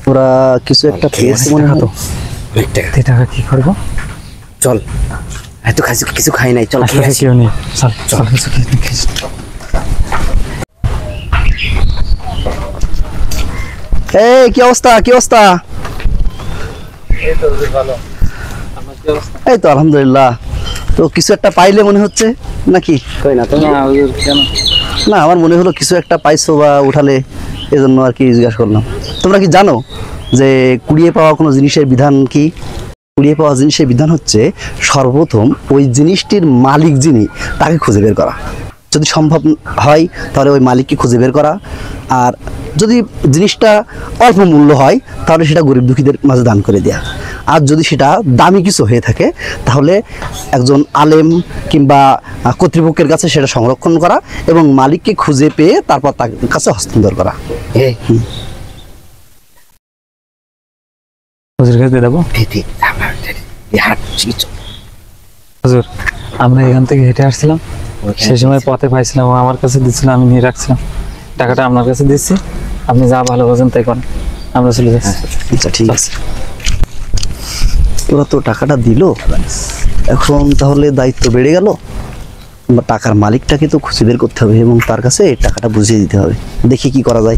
ওরা কিছু একটা পেয়েছে মনে হয়। টাকা কি করবো? চল, এত কিছু খাই নাই, চল খেয়ে আসি। কেউ নেই, চল চল কিছু এই কি অবস্থা, কি অবস্থা? এই তো আলহামদুলিল্লাহ। তো কিছু একটা পাইলে মনে হচ্ছে নাকি? না, আমার মনে হলো কিছু একটা পাইছো বা উঠালে, এজন্য আর কি জিজ্ঞাসা করলাম। তোমরা কি জানো যে কুড়িয়ে পাওয়া কোনো জিনিসের বিধান কি? কুড়িয়ে পাওয়া জিনিসের বিধান হচ্ছে সর্বপ্রথম ওই জিনিসটির মালিক যিনি তাকে খুঁজে বের করা। যদি সম্ভব হয় তাহলে ওই মালিককে খুঁজে বের করা, আর যদি জিনিসটা অল্প মূল্য হয় তাহলে সেটা গরিব দুঃখীদের মাঝে দান করে দেয়া। আর যদি সেটা দামি কিছু হয়ে থাকে তাহলে একজন আলেম কিংবা কর্তৃপক্ষের কাছে সেটা সংরক্ষণ করা এবং মালিককে খুঁজে পেয়ে তারপর তার কাছে হস্তান্তর করা। হুজুর, আমরা এখান থেকে হেঁটে আসছিলাম, সেই সময় পথে পাইছিলাম, ও আমার কাছে দিচ্ছিলাম, আমি নিয়ে রাখছিলাম। টাকাটা আপনার কাছে দিচ্ছি, আপনি যা ভালো বোঝেন তাই করেন, আমরা চলে যাচ্ছি। আচ্ছা ঠিক আছে। তোরা তো টাকাটা দিল, এখন তাহলে দায়িত্ব বেড়ে গেল। টাকার মালিকটাকে তো খুঁজে বের করতে হবে এবং তার কাছে টাকাটা বুঝিয়ে দিতে হবে। দেখি কি করা যায়।